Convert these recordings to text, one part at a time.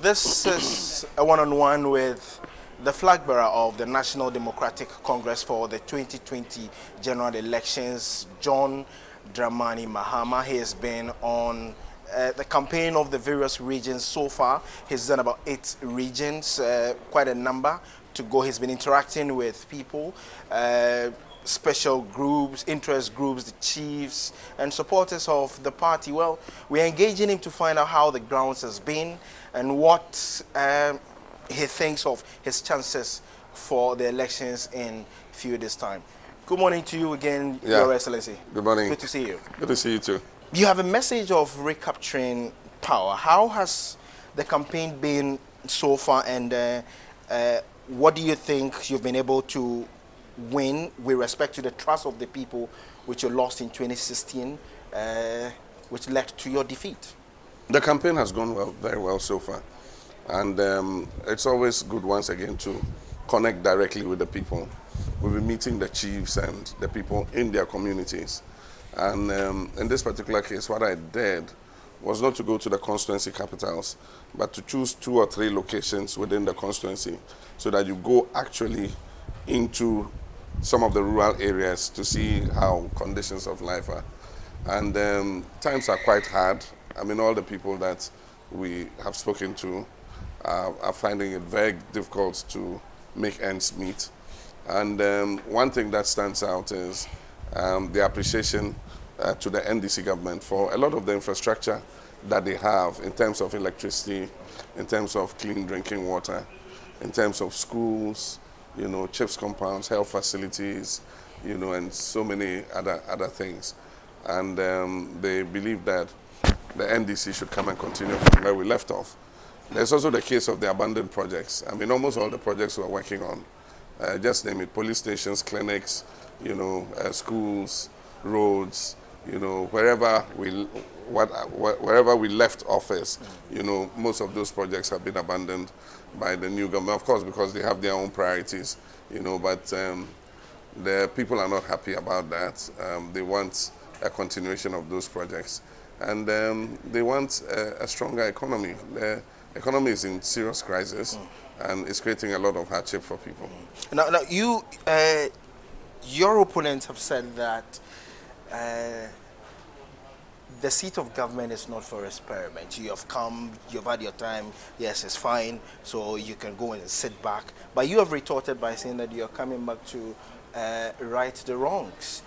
This is a one-on-one with the flag-bearer of the National Democratic Congress for the 2020 general elections, John Dramani Mahama. He has been on the campaign of the various regions so far. He's done about 8 regions, quite a number to go. He's been interacting with people, special groups, interest groups, the chiefs and supporters of the party. Well, we're engaging him to find out how the grounds has been and what he thinks of his chances for the elections in a few days' time. Good morning to you again, Your Excellency. Good morning. Good to see you. Good to see you too. You have a message of recapturing power. How has the campaign been so far, and what do you think you've been able to win with respect to the trust of the people which you lost in 2016, which led to your defeat? The campaign has gone well, very well so far. And it's always good once again to connect directly with the people. We'll be meeting the chiefs and the people in their communities. And in this particular case, what I did was not to go to the constituency capitals, but to choose 2 or 3 locations within the constituency so that you go actually into some of the rural areas to see how conditions of life are. And times are quite hard. I mean, all the people that we have spoken to are finding it very difficult to make ends meet. And one thing that stands out is the appreciation to the NDC government for a lot of the infrastructure that they have in terms of electricity, in terms of clean drinking water, in terms of schools, you know, CHIPS compounds, health facilities, you know, and so many other things. And they believe that the NDC should come and continue from where we left off. There's also the case of the abandoned projects. I mean, almost all the projects we're working on, just name it, police stations, clinics, you know, schools, roads, you know, wherever we left office, you know, most of those projects have been abandoned by the new government, of course, because they have their own priorities, you know, but the people are not happy about that. They want a continuation of those projects. And they want a stronger economy. The economy is in serious crisis, and it's creating a lot of hardship for people. Now you, your opponents have said that the seat of government is not for experiment. You have come, you've had your time, yes, it's fine, so you can go and sit back. But you have retorted by saying that you're coming back to right the wrongs.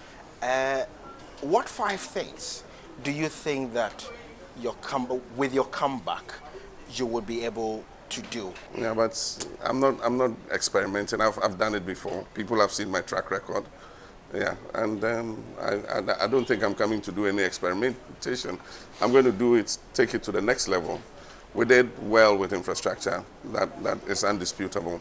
What 5 things do you think that with your comeback you would be able to do? Yeah, but I'm not experimenting. I've done it before. People have seen my track record. Yeah, and I don't think I'm coming to do any experimentation. I'm going to take it to the next level. We did well with infrastructure. That is undisputable.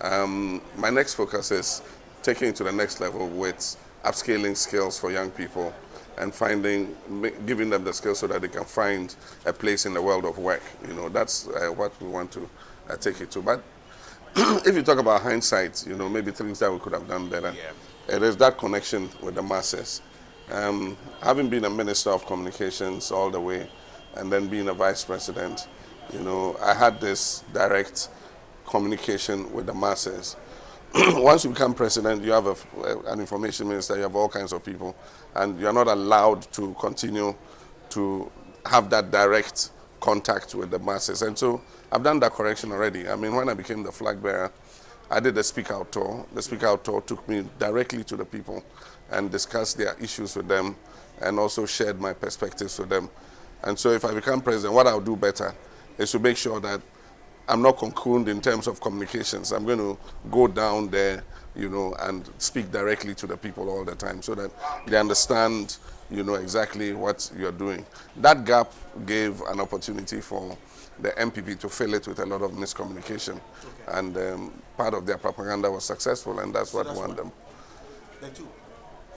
My next focus is taking it to the next level with upscaling skills for young people and giving them the skills so that they can find a place in the world of work. You know, that's what we want to take it to. But if you talk about hindsight, you know, maybe things that we could have done better. Yeah. There's that connection with the masses. Having been a minister of communications all the way, and then being a vice president, you know, I had this direct communication with the masses. Once you become president, you have an information minister, you have all kinds of people, and you're not allowed to continue to have that direct contact with the masses. And so I've done that correction already. I mean, when I became the flag bearer, I did a speak out tour. The speak out tour took me directly to the people and discussed their issues with them and also shared my perspectives with them. And so if I become president, what I'll do better is to make sure that I'm not cocooned in terms of communications. I'm going to go down there, you know, and speak directly to the people all the time so that they understand, you know, exactly what you're doing. That gap gave an opportunity for the MPP to fill it with a lot of miscommunication. Okay. And part of their propaganda was successful, and that's what won them. Then 2.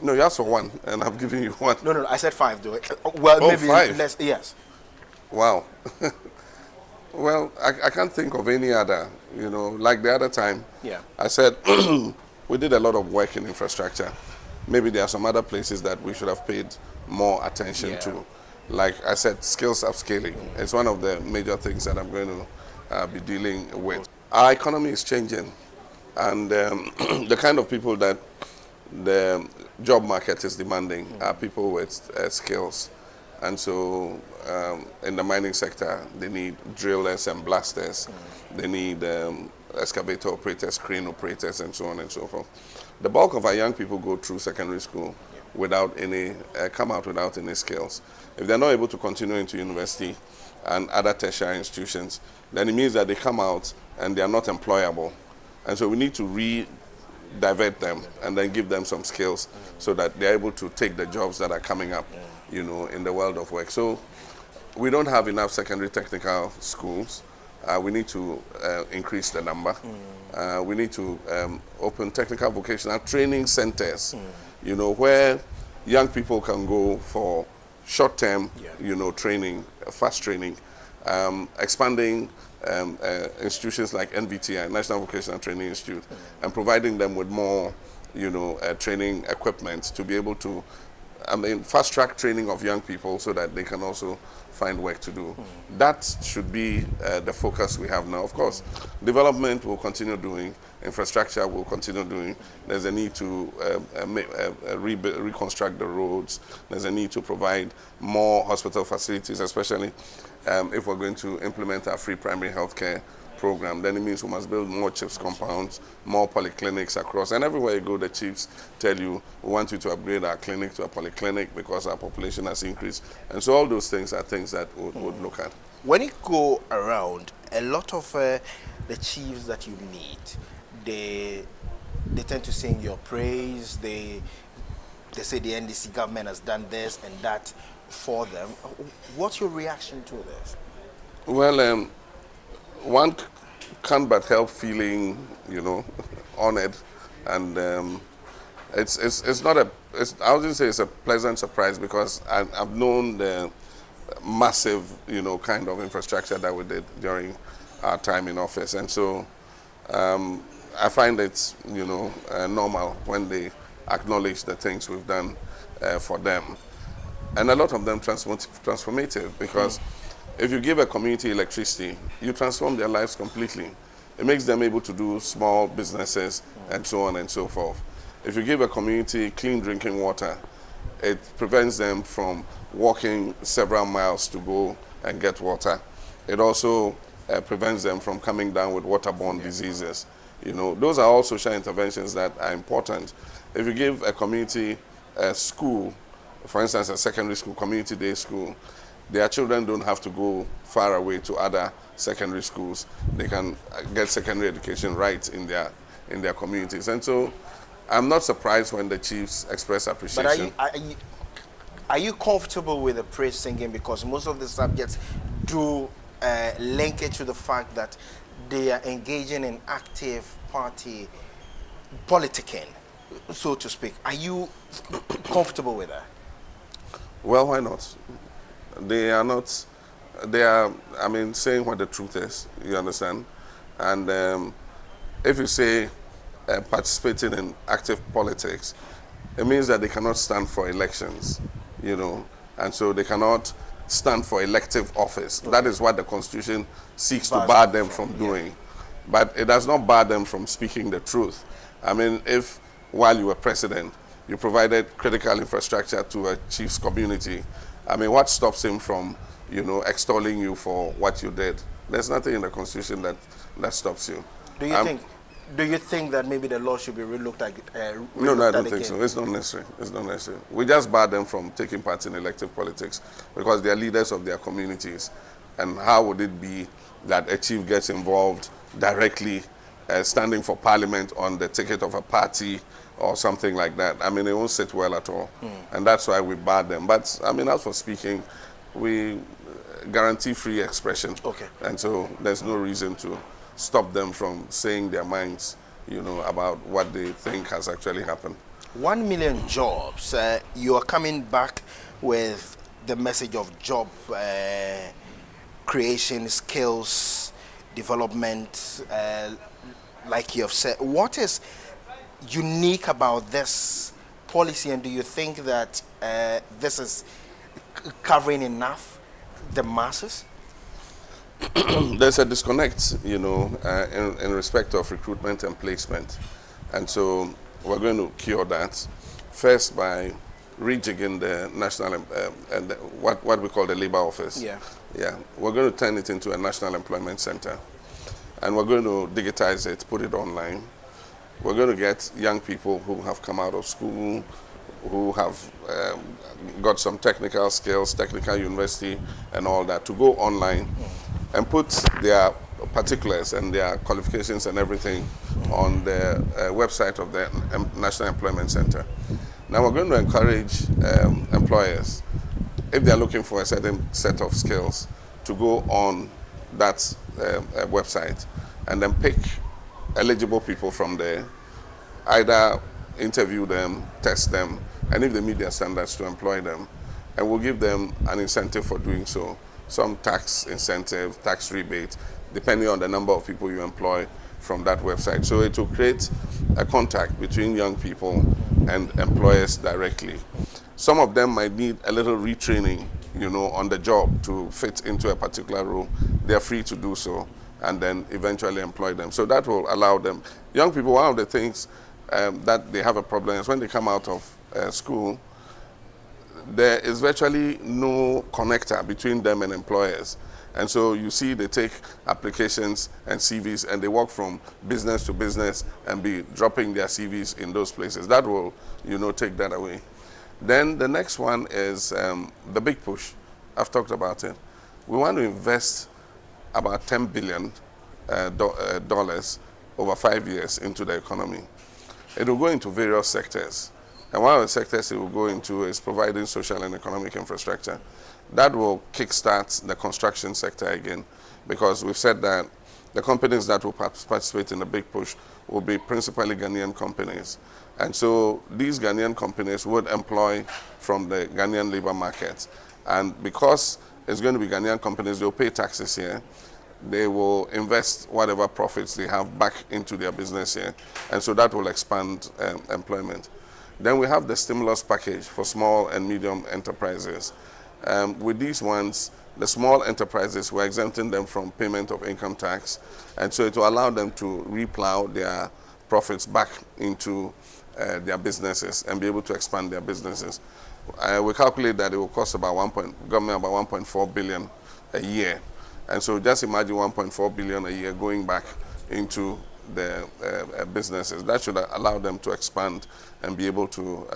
No, you asked for 1, and I'm giving you 1. No, I said 5, though. Well, maybe 5. Less. Yes. Wow. Well, I can't think of any other, you know, like the other time. Yeah. I said we did a lot of work in infrastructure. Maybe there are some other places that we should have paid more attention to. Like I said, skills upscaling is one of the major things that I'm going to be dealing with. Our economy is changing, and the kind of people that the job market is demanding are people with skills. And so in the mining sector, they need drillers and blasters. They need excavator operators, crane operators, and so on and so forth. The bulk of our young people go through secondary school without any, come out without any skills. If they're not able to continue into university and other tertiary institutions, then it means that they come out and they are not employable. And so we need to divert them and then give them some skills so that they're able to take the jobs that are coming up, you know, in the world of work. So we don't have enough secondary technical schools. We need to increase the number. We need to open technical vocational training centers, you know, where young people can go for short-term, you know, training, fast training, expanding institutions like NVTI, National Vocational Training Institute, and providing them with more, you know, training equipment to be able to, fast-track training of young people so that they can also find work to do. That should be the focus we have now. Of course, development will continue doing, infrastructure will continue doing. There's a need to reconstruct the roads. There's a need to provide more hospital facilities, especially if we're going to implement our free primary health care program. Then it means we must build more CHIPS compounds, more polyclinics across. And everywhere you go, the chiefs tell you, we want you to upgrade our clinic to a polyclinic because our population has increased. And so all those things are things that we would look at. When you go around, a lot of the chiefs that you meet, they tend to sing your praise. They say the NDC government has done this and that for them. What's your reaction to this? Well, one can't but help feeling, you know, honored, and it's not I wouldn't say it's a pleasant surprise because I've known the massive, you know, kind of infrastructure that we did during our time in office, and so I find it, you know, normal when they acknowledge the things we've done for them, and a lot of them transformative because if you give a community electricity, you transform their lives completely. It makes them able to do small businesses and so on and so forth. If you give a community clean drinking water, it prevents them from walking several miles to go and get water. It also prevents them from coming down with waterborne diseases. You know, those are all social interventions that are important. If you give a community a school, for instance, a secondary school, community day school, their children don't have to go far away to other secondary schools. They can get secondary education right in their communities. And so I'm not surprised when the chiefs express appreciation. But are you comfortable with the praise singing? Because most of the subjects do link it to the fact that they are engaging in active party politicking, so to speak. Are you comfortable with that? Well, why not? They are not, they are, I mean, saying what the truth is, you understand? And if you say participating in active politics, it means that they cannot stand for elections, you know, and so they cannot stand for elective office. Okay. That is what the Constitution seeks to bar them from doing. But it does not bar them from speaking the truth. I mean, if while you were president, you provided critical infrastructure to a chief's community, I mean, what stops him from, you know, extolling you for what you did? There's nothing in the Constitution that stops you. Do you think that maybe the law should be relooked at? No, I don't think so. It's not necessary. It's not necessary. We just bar them from taking part in elective politics because they are leaders of their communities. And how would it be that a chief gets involved directly, standing for parliament on the ticket of a party or something like that? I mean, it won't sit well at all. And that's why we bar them. But, I mean, as for speaking, we guarantee free expression. Okay. And so there's no reason to stop them from saying their minds, you know, about what they think has actually happened. 1 million jobs. You are coming back with the message of job creation, skills, development, like you have said. What is unique about this policy, and do you think that this is covering enough the masses? there's a disconnect, in respect of recruitment and placement. And so we're going to cure that first by rejigging the national, what we call the labor office. Yeah. Yeah. We're going to turn it into a national employment center. And we're going to digitize it, put it online. We're going to get young people who have come out of school, who have got some technical skills, technical university and all that, to go online and put their particulars and their qualifications and everything on the website of the National Employment Center. Now we're going to encourage employers, if they're looking for a certain set of skills, to go on that website and then pick eligible people from there, either interview them, test them, and if they meet their standards, to employ them. And we'll give them an incentive for doing so, some tax incentive, tax rebate, depending on the number of people you employ from that website. So it will create a contact between young people and employers directly. Some of them might need a little retraining, on the job to fit into a particular role. They're free to do so, and then eventually employ them. So that will allow them. Young people, one of the things that they have a problem is when they come out of school, there is virtually no connector between them and employers. And so you see they take applications and CVs and they walk from business to business and be dropping their CVs in those places. That will, take that away. Then the next one is the big push. I've talked about it. We want to invest about $10 billion dollars over 5 years into the economy. It will go into various sectors. And one of the sectors it will go into is providing social and economic infrastructure. That will kickstart the construction sector again, because we've said that the companies that will participate in the big push will be principally Ghanaian companies. And so these Ghanaian companies would employ from the Ghanaian labor market. And because it's going to be Ghanaian companies, they'll pay taxes here. They will invest whatever profits they have back into their business here. And so that will expand employment. Then we have the stimulus package for small and medium enterprises. With these ones, the small enterprises, we're exempting them from payment of income tax. And so it will allow them to replow their profits back into their businesses and be able to expand their businesses. We calculate that it will cost about government about 1.4 billion a year. And so just imagine 1.4 billion a year going back into the businesses. That should allow them to expand and be able to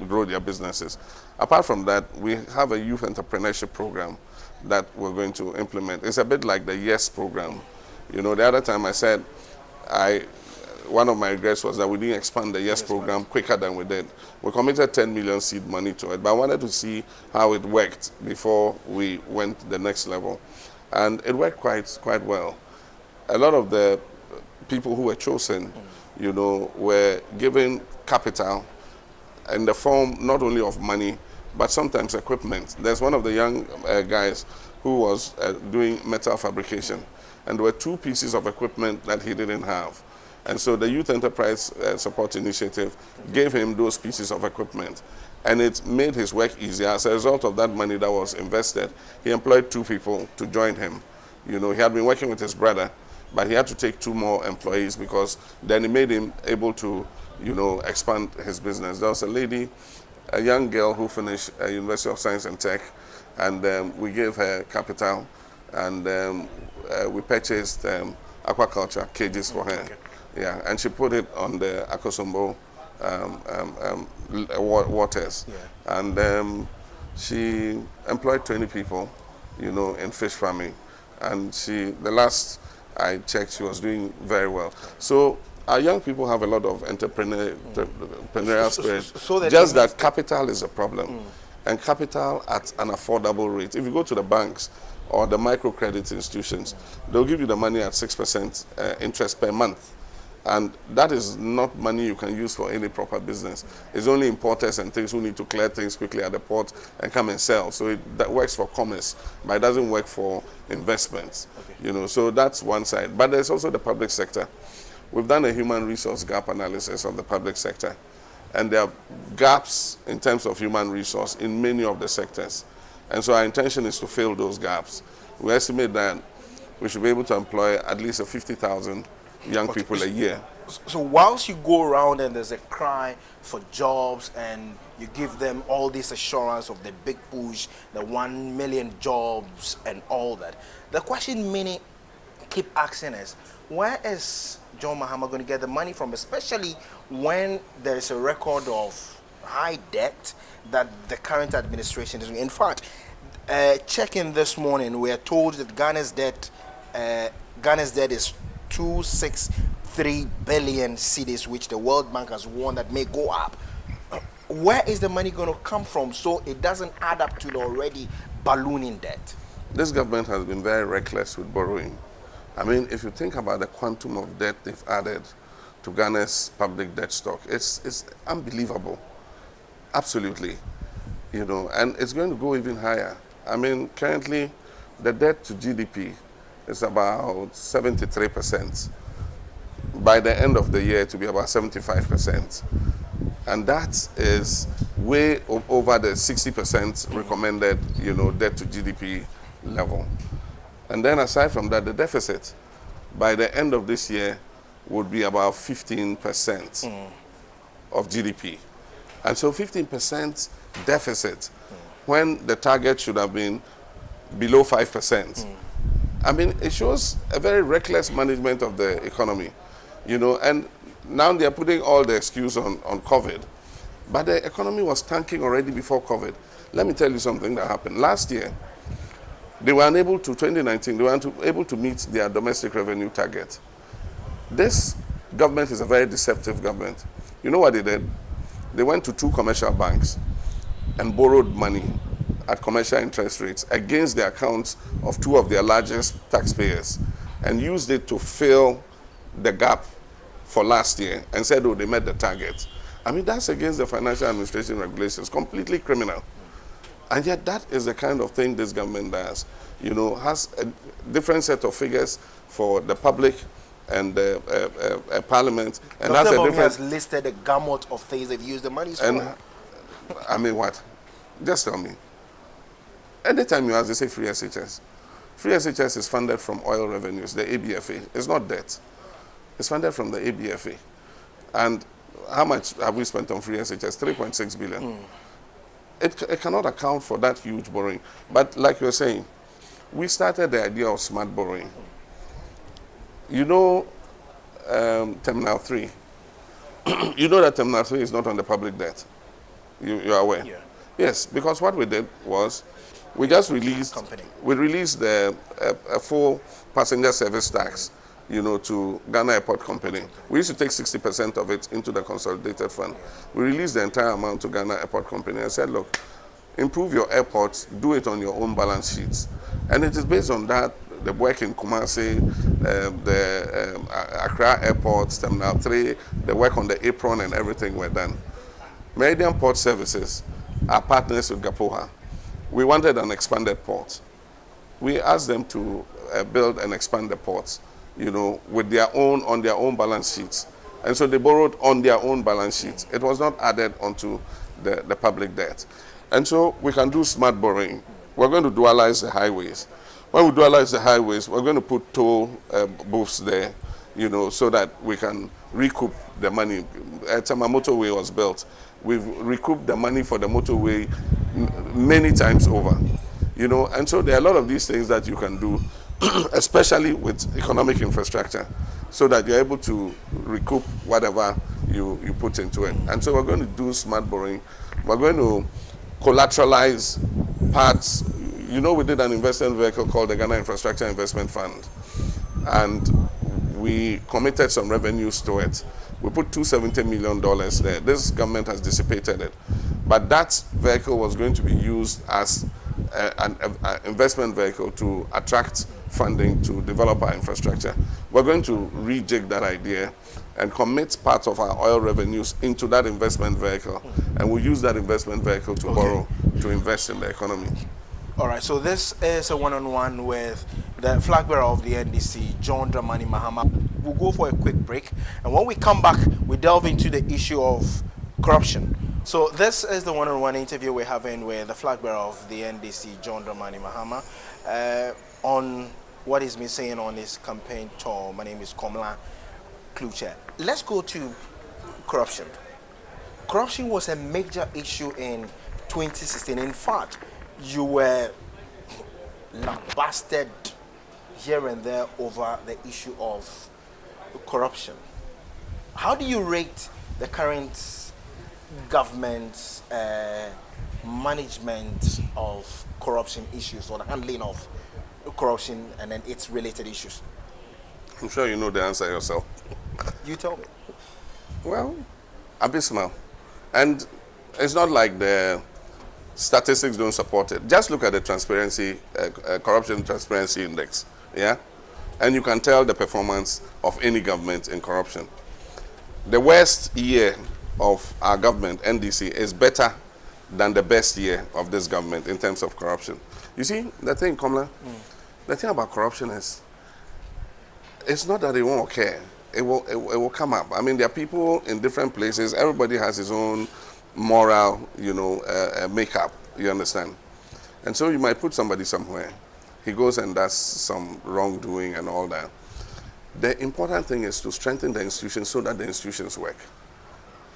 grow their businesses. Apart from that, we have a youth entrepreneurship program that we're going to implement. It's a bit like the YES program. The other time I said, one of my regrets was that we didn't expand the YES program quicker than we did. We committed 10 million seed money to it, but I wanted to see how it worked before we went to the next level. And it worked quite well. A lot of the people who were chosen, were given capital in the form not only of money, but sometimes equipment. There's one of the young guys who was doing metal fabrication, and there were 2 pieces of equipment that he didn't have. And so the Youth Enterprise Support Initiative gave him those pieces of equipment, and it made his work easier. As a result of that money that was invested, he employed 2 people to join him. He had been working with his brother, but he had to take 2 more employees because then it made him able to, expand his business. There was a lady, a young girl who finished University of Science and Tech, and we gave her capital, and we purchased aquaculture cages for her. Okay. Yeah, and she put it on the Akosombo waters. Yeah. And she employed 20 people, in fish farming. And the last I checked, she was doing very well. So our young people have a lot of entrepreneurial spirit. So just that capital is a problem. And capital at an affordable rate. If you go to the banks or the microcredit institutions, they'll give you the money at 6% interest per month. And that is not money you can use for any proper business. It's only importers and things who need to clear things quickly at the port and come and sell. So that works for commerce, but it doesn't work for investments. Okay. So that's one side. But there's also the public sector. We've done a human resource gap analysis of the public sector. And there are gaps in terms of human resource in many of the sectors. And so our intention is to fill those gaps. We estimate that we should be able to employ at least 50,000 young people a year. So whilst you go around and there's a cry for jobs and you give them all this assurance of the big push, the 1 million jobs and all that, the question many keep asking is, where is John Mahama going to get the money from, especially when there's a record of high debt that the current administration is doing? In fact, checking this morning, we are told that Ghana's debt is 263 billion cedis, which the World Bank has warned that may go up. Where is the money going to come from so it doesn't add up to the already ballooning debt? This government has been very reckless with borrowing. I mean, if you think about the quantum of debt they've added to Ghana's public debt stock, it's unbelievable. Absolutely. You know, and it's going to go even higher. I mean, currently, the debt to GDP is about 73%. By the end of the year, to be about 75%. And that is way over the 60% recommended, you know, debt to GDP level. And then aside from that, the deficit by the end of this year would be about 15% of GDP. And so 15% deficit when the target should have been below 5%. I mean, it shows a very reckless management of the economy, you know, and now they are putting all the excuse on COVID. But the economy was tanking already before COVID. Let me tell you something that happened. Last year, they were unable to, 2019, they were able to meet their domestic revenue target. This government is a very deceptive government. You know what they did? They went to 2 commercial banks and borrowed money at commercial interest rates against the accounts of 2 of their largest taxpayers and used it to fill the gap for last year and said, oh, they met the target. I mean, that's against the financial administration regulations, completely criminal. And yet that is the kind of thing this government does. You know, has a different set of figures for the public and the parliament. And Dr. has a Bobby different... has listed a gamut of things they've used the money for. And, I mean, what? Just tell me. Anytime you ask, they say free SHS. Free SHS is funded from oil revenues, the ABFA. It's not debt. It's funded from the ABFA. And how much have we spent on free SHS? 3.6 billion. It cannot account for that huge borrowing. But like you're saying, we started the idea of smart borrowing. You know, Terminal 3. You know that Terminal 3 is not on the public debt. You are aware? Yeah. Yes, because what we did was we just released, the full passenger service tax, you know, to Ghana Airport Company. We used to take 60% of it into the consolidated fund. We released the entire amount to Ghana Airport Company and said, look, improve your airports, do it on your own balance sheets. And it is based on that, the work in Kumasi, the Accra Airport, Terminal 3, the work on the apron and everything were done. Meridian Port Services are partners with Gapoha. We wanted an expanded port. We asked them to build and expand the ports, you know, with their own, on their own balance sheets. And so they borrowed on their own balance sheets. It was not added onto the public debt. And so we can do smart borrowing. We're going to dualize the highways. When we dualize the highways, we're going to put toll booths there, you know, so that we can recoup the money. Time a motorway was built, we've recouped the money for the motorway many times over, you know. And so there are a lot of these things that you can do, especially with economic infrastructure, so that you're able to recoup whatever you put into it. And so we're going to do smart borrowing. We're going to collateralize parts. You know, we did an investment vehicle called the Ghana Infrastructure Investment Fund, and we committed some revenues to it. We put $270 million there. This government has dissipated it. But that vehicle was going to be used as an investment vehicle to attract funding to develop our infrastructure. We're going to rejig that idea and commit part of our oil revenues into that investment vehicle. And we'll use that investment vehicle to borrow to invest in the economy. All right, so this is a one-on-one with the Flagbearer of the NDC, John Dramani Mahama. We'll go for a quick break, and when we come back, we delve into the issue of corruption. So this is the one-on-one interview we're having with the Flagbearer of the NDC, John Dramani Mahama. on what he's been saying on his campaign tour. My name is Komla Kluche. Let's go to corruption. Corruption was a major issue in 2016. In fact, you were lambasted here and there over the issue of corruption. How do you rate the current government's management of corruption issues, or the handling of corruption and then its related issues? I'm sure you know the answer yourself. You tell me. Well, abysmal. And it's not like the statistics don't support it. Just look at the corruption transparency index, yeah? And you can tell the performance of any government in corruption. The worst year of our government, NDC, is better than the best year of this government in terms of corruption. You see, the thing, Komla, the thing about corruption is, it's not that it won't occur. It will come up. I mean, there are people in different places. Everybody has his own moral, makeup, you understand? And so you might put somebody somewhere. He goes and does some wrongdoing and all that. The important thing is to strengthen the institutions so that the institutions work.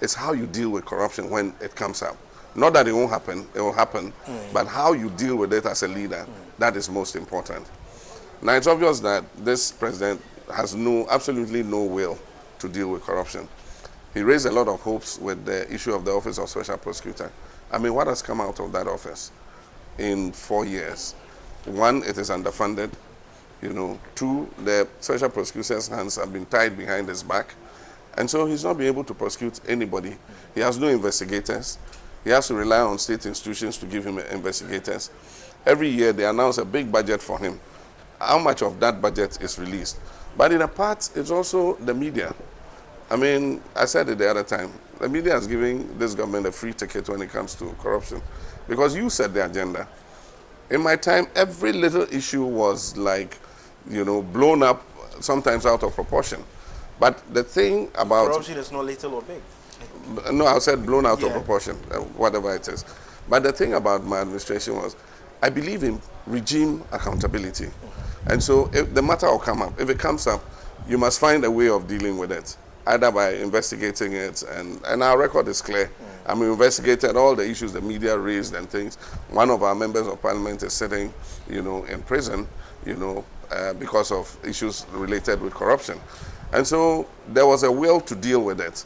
It's how you deal with corruption when it comes up. Not that it won't happen, it will happen, but how you deal with it as a leader, that is most important. Now, it's obvious that this president has absolutely no will to deal with corruption. He raised a lot of hopes with the issue of the Office of Special Prosecutor. I mean, what has come out of that office in 4 years? One, it is underfunded. Two, the Special Prosecutor's hands have been tied behind his back. And so he's not been able to prosecute anybody. He has no investigators. He has to rely on state institutions to give him investigators. Every year they announce a big budget for him. How much of that budget is released? But in a part, it's also the media. I mean, I said it the other time, the media is giving this government a free ticket when it comes to corruption, because you set the agenda. In my time, every little issue was like, blown up, sometimes out of proportion. But the thing about... Corruption is not little or big. No, I said blown out of proportion, whatever it is. But the thing about my administration was, I believe in regime accountability. And so if the matter will come up. If it comes up, you must find a way of dealing with it, either by investigating it, and our record is clear. I mean, we investigated all the issues the media raised and things. One of our members of parliament is sitting, in prison, because of issues related with corruption. And so there was a will to deal with it.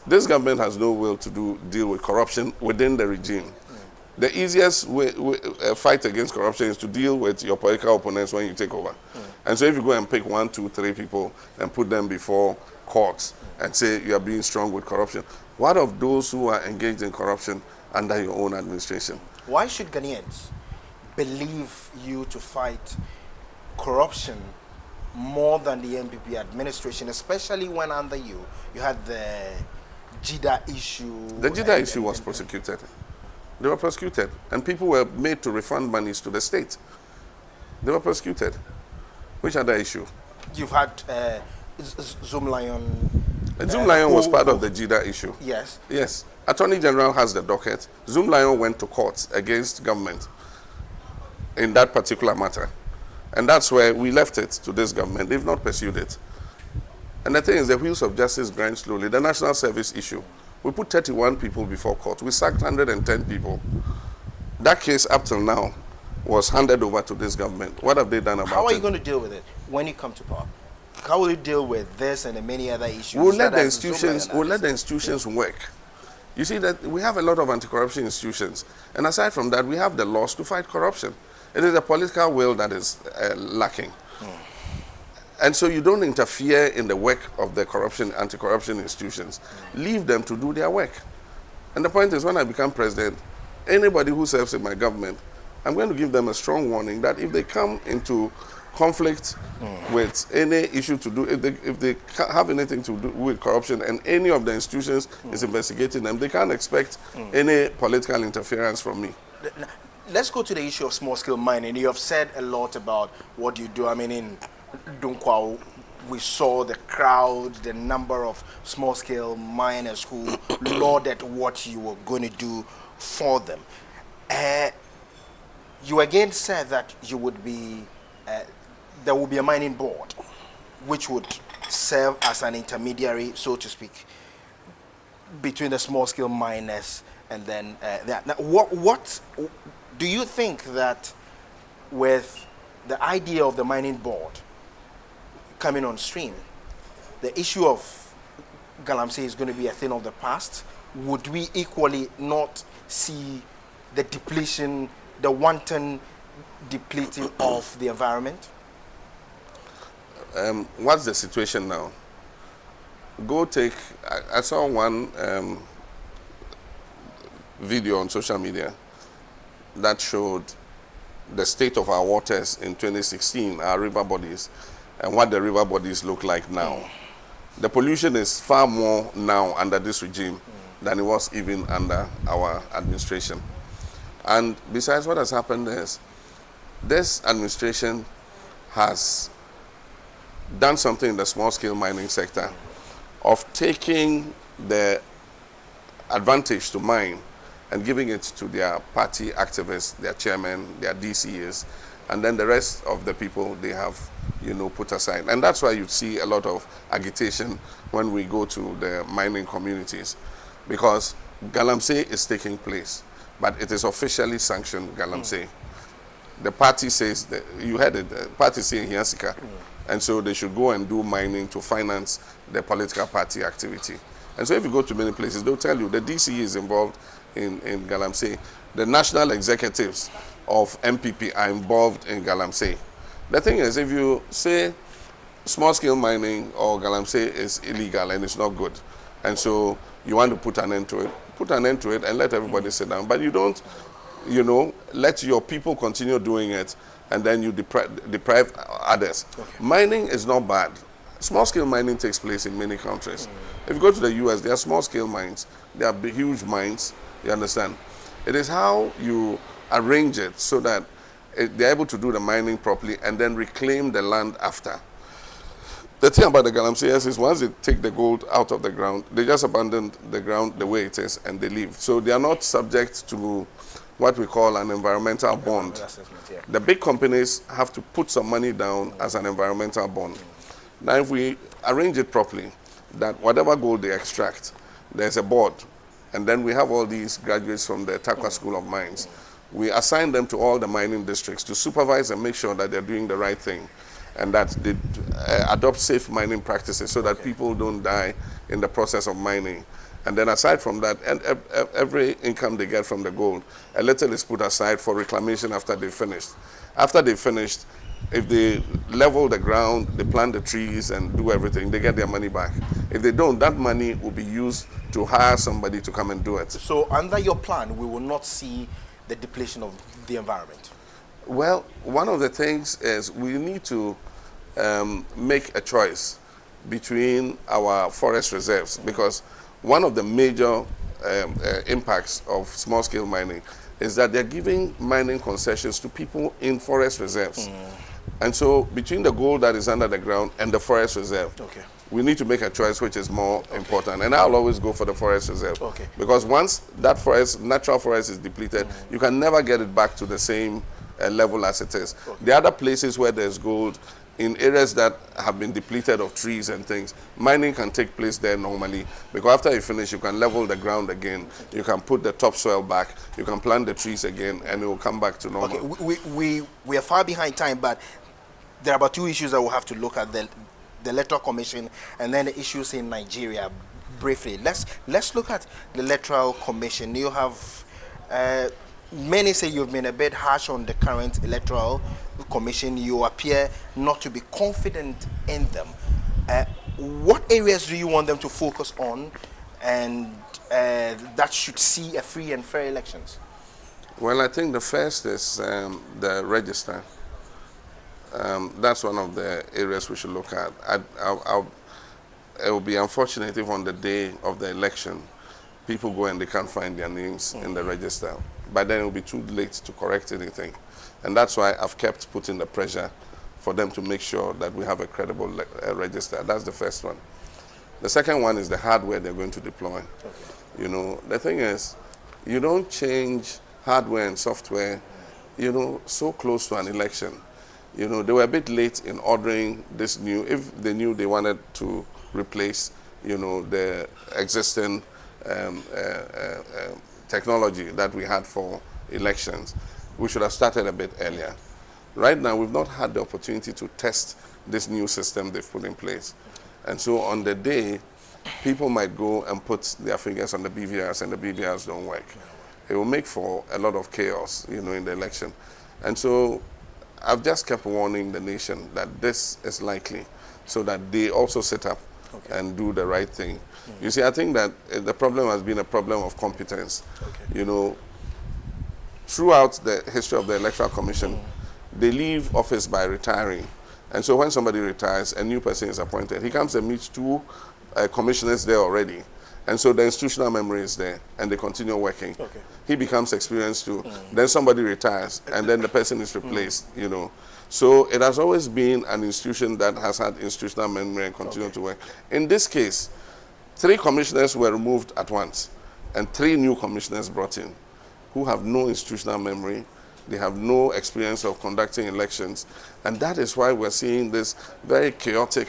This government has no will to deal with corruption within the regime. The easiest fight against corruption is to deal with your political opponents when you take over. And so if you go and pick 1, 2, 3 people and put them before courts and say you are being strong with corruption, what of those who are engaged in corruption under your own administration? Why should Ghanaians believe you to fight corruption more than the MPP administration, especially when under you had the JIDA issue? The JIDA issue was prosecuted. They were prosecuted, and people were made to refund monies to the state. They were prosecuted. Which other issue? You've had Zoom Lion. Zoom Lion was part of the JIDA issue. Yes. Yes. Attorney General has the docket. Zoom Lion went to court against government in that particular matter. And that's where we left it to this government. They've not pursued it. And the thing is, the wheels of justice grind slowly. The national service issue. We put 31 people before court. We sacked 110 people. That case up till now was handed over to this government. What have they done about it? How are you going to deal with it when you come to power? How will you deal with this and the many other issues? We'll let the institutions work. You see that we have a lot of anti-corruption institutions. And aside from that, we have the laws to fight corruption. It is the political will that is lacking. And so you don't interfere in the work of the anti-corruption institutions. Leave them to do their work. And the point is, when I become president, anybody who serves in my government, I'm going to give them a strong warning that if they come into conflict with any issue to do, if they have anything to do with corruption and any of the institutions is investigating them, they can't expect any political interference from me. Let's go to the issue of small-scale mining. You have said a lot about what you do. I mean, in Dunkwao, we saw the crowd, the number of small-scale miners who lauded what you were going to do for them. You again said that you would be there will be a mining board which would serve as an intermediary, so to speak, between the small-scale miners and then that. Now, what do you think that with the idea of the mining board coming on stream, the issue of Galamsey is going to be a thing of the past? Would we equally not see the depletion, the wanton depleting of the environment? What's the situation now? I saw one video on social media that showed the state of our waters in 2016, our river bodies, and what the river bodies look like now. The pollution is far more now under this regime than it was even under our administration. And besides, what has happened is this administration has done something in the small-scale mining sector of taking the advantage to mine and giving it to their party activists, their chairmen, their DCs, and then the rest of the people they have, put aside. And that's why you see a lot of agitation when we go to the mining communities, because Galamsey is taking place, but it is officially sanctioned Galamsey. The party says, you heard it, the party saying Hiasika, and so they should go and do mining to finance their political party activity. And so if you go to many places, they'll tell you the DC is involved in Galamsey. The national executives of MPP are involved in Galamsey. The thing is, if you say small-scale mining or Galamsey is illegal and it's not good, and so you want to put an end to it, and let everybody sit down. But you don't, let your people continue doing it, and then you deprive others. Okay. Mining is not bad. Small-scale mining takes place in many countries. If you go to the US, there are small-scale mines. There are huge mines, you understand? It is how you arrange it so that they're able to do the mining properly and then reclaim the land after. The thing about the Galamseyers is once they take the gold out of the ground, they just abandon the ground the way it is and they leave. So they are not subject to what we call an environmental bond. Yeah. The big companies have to put some money down as an environmental bond. Now if we arrange it properly, that whatever gold they extract, there's a board, and then we have all these graduates from the Takwa School of Mines. We assign them to all the mining districts to supervise and make sure that they're doing the right thing, and that they adopt safe mining practices so that people don't die in the process of mining. And then aside from that, and every income they get from the gold, a little is put aside for reclamation after they've finished. After they've finished, if they level the ground, they plant the trees and do everything, they get their money back. If they don't, that money will be used to hire somebody to come and do it. So under your plan, we will not see the depletion of the environment? Well, one of the things is we need to make a choice between our forest reserves, because one of the major impacts of small-scale mining is that they're giving mining concessions to people in forest reserves. And so between the gold that is under the ground and the forest reserve, we need to make a choice which is more important. And I'll always go for the forest reserve. Because once that forest, natural forest is depleted, you can never get it back to the same level as it is. The other places where there's gold, in areas that have been depleted of trees and things, mining can take place there normally, because after you finish, you can level the ground again, you can put the topsoil back, you can plant the trees again, and it will come back to normal. We are far behind time, but there are about two issues that we'll have to look at, the Electoral Commission and then the issues in Nigeria briefly. Let's look at the Electoral Commission. You have many say you've been a bit harsh on the current Electoral Commission. You appear not to be confident in them. What areas do you want them to focus on, and that should see a free and fair elections? Well, I think the first is the register. That's one of the areas we should look at. It will be unfortunate if on the day of the election, people go and they can't find their names in the register. By then it will be too late to correct anything. And that's why I've kept putting the pressure for them to make sure that we have a credible register. That's the first one. The second one is the hardware they're going to deploy. You know, the thing is, you don't change hardware and software, so close to an election. You know, they were a bit late in ordering this new, if they knew they wanted to replace, you know, the existing technology that we had for elections, we should have started a bit earlier. Right now, we've not had the opportunity to test this new system they've put in place. And so on the day, people might go and put their fingers on the BVRs and the BVRs don't work. It will make for a lot of chaos, you know, in the election. And so I've just kept warning the nation that this is likely, so that they also sit up and do the right thing. You see, I think that the problem has been a problem of competence. You know, throughout the history of the Electoral Commission, they leave office by retiring. And so when somebody retires, a new person is appointed. He comes and meets two commissioners there already. And so the institutional memory is there, and they continue working. He becomes experienced too. Then somebody retires, and then the person is replaced, you know. So it has always been an institution that has had institutional memory and continue to work. In this case, 3 commissioners were removed at once, and 3 new commissioners brought in, who have no institutional memory. They have no experience of conducting elections. And that is why we're seeing this very chaotic,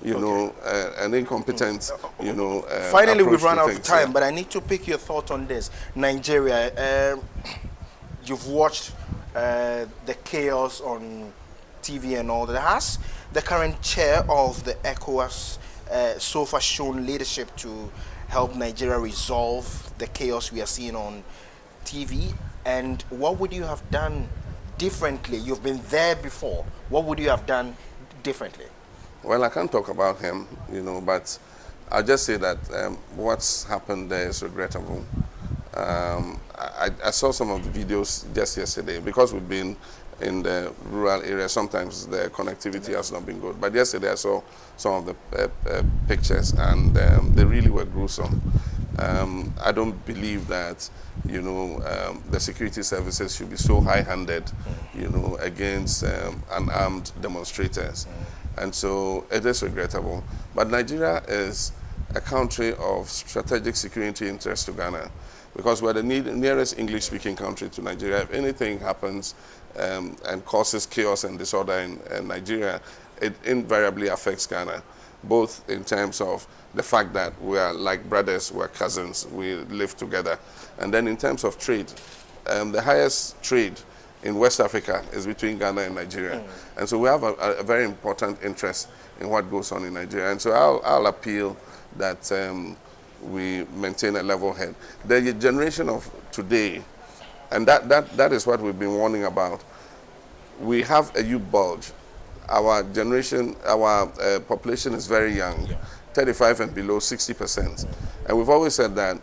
you know, and incompetent, you know. Finally, we've run out of time, but I need to pick your thought on this. Nigeria, you've watched the chaos on TV and all that. Has the current chair of the ECOWAS so far shown leadership to help Nigeria resolve the chaos we are seeing on TV? And what would you have done differently? You've been there before. What would you have done differently? Well, I can't talk about him, you know, but I'll just say that what's happened there is regrettable. I saw some of the videos just yesterday, because we've been in the rural area. Sometimes the connectivity has not been good. But yesterday I saw some of the pictures, and they really were gruesome. I don't believe that, you know, the security services should be so high-handed, you know, against unarmed demonstrators. And so it is regrettable. But Nigeria is a country of strategic security interest to Ghana, because we're the nearest English-speaking country to Nigeria. If anything happens and causes chaos and disorder in Nigeria, it invariably affects Ghana, both in terms of the fact that we are like brothers, we're cousins, we live together. And then in terms of trade, the highest trade in West Africa is between Ghana and Nigeria. And so we have a very important interest in what goes on in Nigeria. And so I'll appeal that we maintain a level head. The generation of today, and that is what we've been warning about, we have a youth bulge. Our generation, our population is very young, 35 and below, 60%. And we've always said that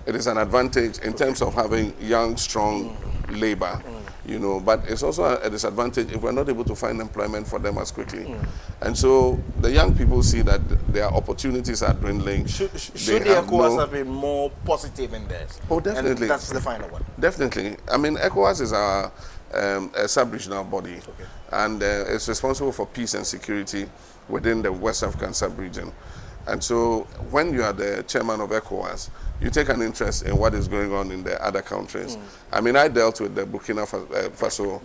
it is an advantage in terms of having young, strong labor, you know, but it's also a disadvantage if we're not able to find employment for them as quickly. And so the young people see that their opportunities are dwindling. Should the ECOWAS have been more positive in this? Oh, definitely. And that's the final one. Definitely. I mean, ECOWAS is our a sub-regional body, and it's responsible for peace and security within the West African sub-region. And so when you are the chairman of ECOWAS, you take an interest in what is going on in the other countries. I mean, I dealt with the Burkina Faso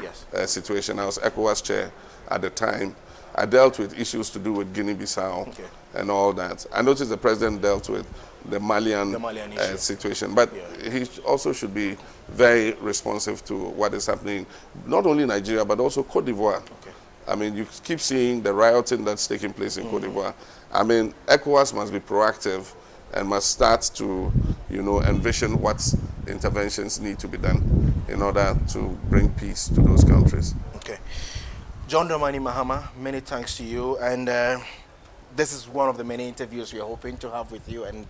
situation. I was ECOWAS chair at the time. I dealt with issues to do with Guinea-Bissau and all that. I noticed the president dealt with the Malian situation, but he also should be very responsive to what is happening, not only in Nigeria, but also Cote d'Ivoire. I mean, you keep seeing the rioting that's taking place in Cote d'Ivoire. I mean, ECOWAS must be proactive and must start to, you know, envision what interventions need to be done in order to bring peace to those countries. Okay. John Dramani Mahama, many thanks to you. And this is one of the many interviews we are hoping to have with you, and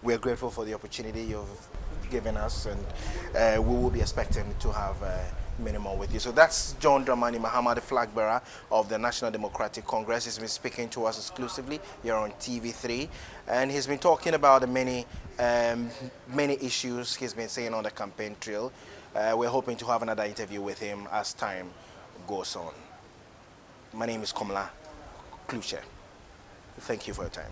we are grateful for the opportunity you've given us, and we will be expecting to have many more with you. So that's John Dramani Mahama, the flag bearer of the National Democratic Congress. He's been speaking to us exclusively here on TV3, and he's been talking about the many issues he's been saying on the campaign trail. We're hoping to have another interview with him as time goes on. My name is Komla Kluche. Thank you for your time.